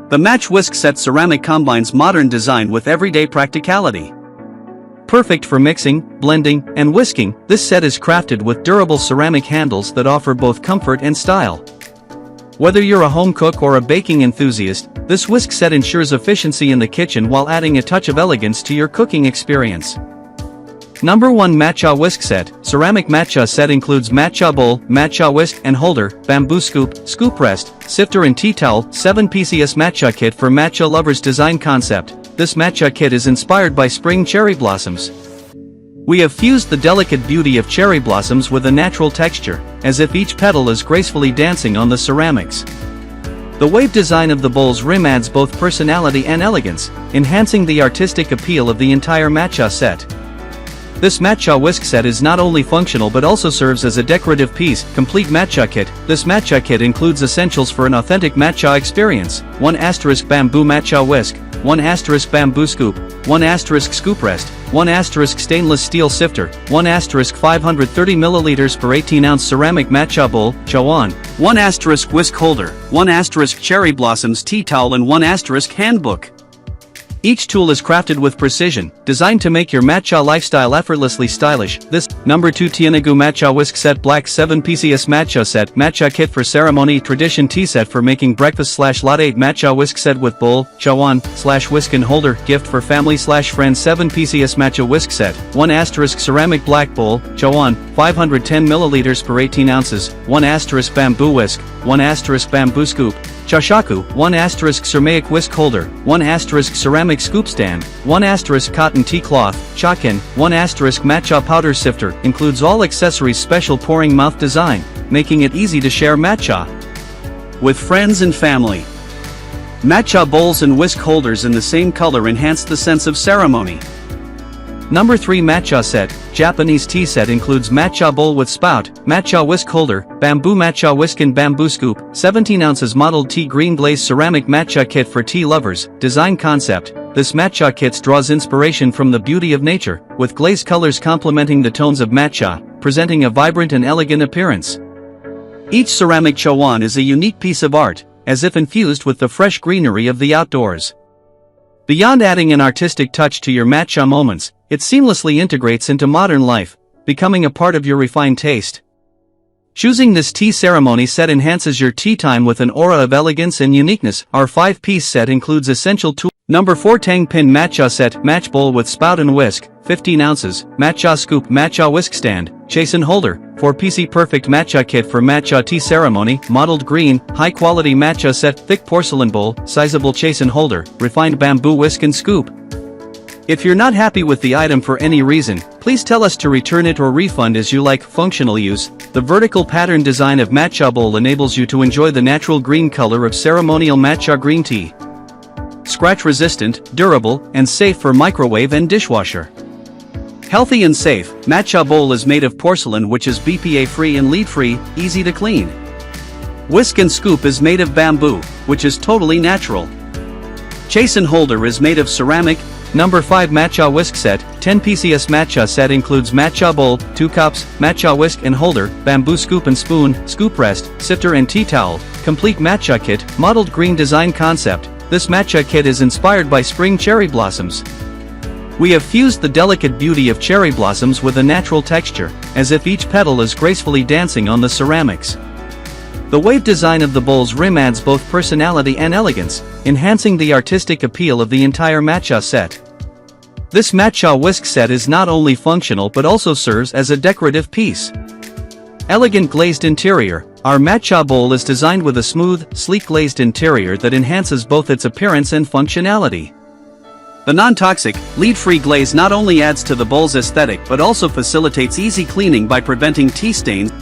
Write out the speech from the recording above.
The Matcha Whisk Set ceramic combines modern design with everyday practicality. Perfect for mixing, blending, and whisking, this set is crafted with durable ceramic handles that offer both comfort and style. Whether you're a home cook or a baking enthusiast, this whisk set ensures efficiency in the kitchen while adding a touch of elegance to your cooking experience. Number 1 Matcha Whisk Set. Ceramic matcha set includes matcha bowl, matcha whisk and holder, bamboo scoop, scoop rest, sifter and tea towel. 7-piece matcha kit for matcha lovers. Design concept. This matcha kit is inspired by spring cherry blossoms. We have fused the delicate beauty of cherry blossoms with a natural texture, as if each petal is gracefully dancing on the ceramics. The wave design of the bowl's rim adds both personality and elegance, enhancing the artistic appeal of the entire matcha set. This matcha whisk set is not only functional but also serves as a decorative piece. Complete matcha kit. This matcha kit includes essentials for an authentic matcha experience. 1 bamboo matcha whisk, 1 bamboo scoop, 1 scoop rest, 1 stainless steel sifter, 1 530 ml per 18-ounce ceramic matcha bowl, chawan, 1 whisk holder, 1 cherry blossoms tea towel and 1 handbook. Each tool is crafted with precision, designed to make your matcha lifestyle effortlessly stylish. This, Number 2 TEANAGOO Matcha Whisk Set Black 7-piece Matcha Set. Matcha Kit for Ceremony. Tradition Tea Set for making breakfast/latte. Matcha Whisk Set with bowl, chawan/whisk and holder. Gift for family/friends. 7-piece Matcha Whisk Set. 1 ceramic black bowl, chawan, 510 ml per 18 ounces. 1 bamboo whisk, 1 bamboo scoop, chashaku, 1 ceramic whisk holder, 1 ceramic scoop stand, 1 cotton tea cloth, chakin, 1 matcha powder sifter. Includes all accessories. Special pouring mouth design, making it easy to share matcha with friends and family. Matcha bowls and whisk holders in the same color enhance the sense of ceremony. Number 3 Matcha Set. Japanese tea set includes matcha bowl with spout, matcha whisk holder, bamboo matcha whisk and bamboo scoop. 17 ounces modeled tea green glazed ceramic matcha kit for tea lovers. Design concept. This matcha kit draws inspiration from the beauty of nature, with glazed colors complementing the tones of matcha, presenting a vibrant and elegant appearance. Each ceramic chawan is a unique piece of art, as if infused with the fresh greenery of the outdoors. Beyond adding an artistic touch to your matcha moments, it seamlessly integrates into modern life, becoming a part of your refined taste. Choosing this tea ceremony set enhances your tea time with an aura of elegance and uniqueness. Our 5-piece set includes essential tools. Number 4 Tang Pin Matcha Set. Match bowl with spout and whisk, 15 ounces, matcha scoop, matcha whisk stand, chasen holder, 4-piece perfect matcha kit for matcha tea ceremony. Mottled green, high-quality matcha set. Thick porcelain bowl, sizable chasen holder, refined bamboo whisk and scoop. If you're not happy with the item for any reason, please tell us to return it or refund as you like. Functional use. The vertical pattern design of matcha bowl enables you to enjoy the natural green color of ceremonial matcha green tea. Scratch resistant, durable, and safe for microwave and dishwasher. Healthy and safe, matcha bowl is made of porcelain which is BPA free and lead free, easy to clean. Whisk and scoop is made of bamboo, which is totally natural. Chasen holder is made of ceramic. Number 5 Matcha Whisk Set. 10-piece matcha set includes matcha bowl, 2 cups, matcha whisk and holder, bamboo scoop and spoon, scoop rest, sifter and tea towel. Complete matcha kit. Mottled green design concept. This matcha kit is inspired by spring cherry blossoms. We have fused the delicate beauty of cherry blossoms with a natural texture, as if each petal is gracefully dancing on the ceramics. The wave design of the bowl's rim adds both personality and elegance, enhancing the artistic appeal of the entire matcha set. This matcha whisk set is not only functional but also serves as a decorative piece. Elegant glazed interior. Our matcha bowl is designed with a smooth, sleek glazed interior that enhances both its appearance and functionality. The non-toxic, lead-free glaze not only adds to the bowl's aesthetic but also facilitates easy cleaning by preventing tea stains.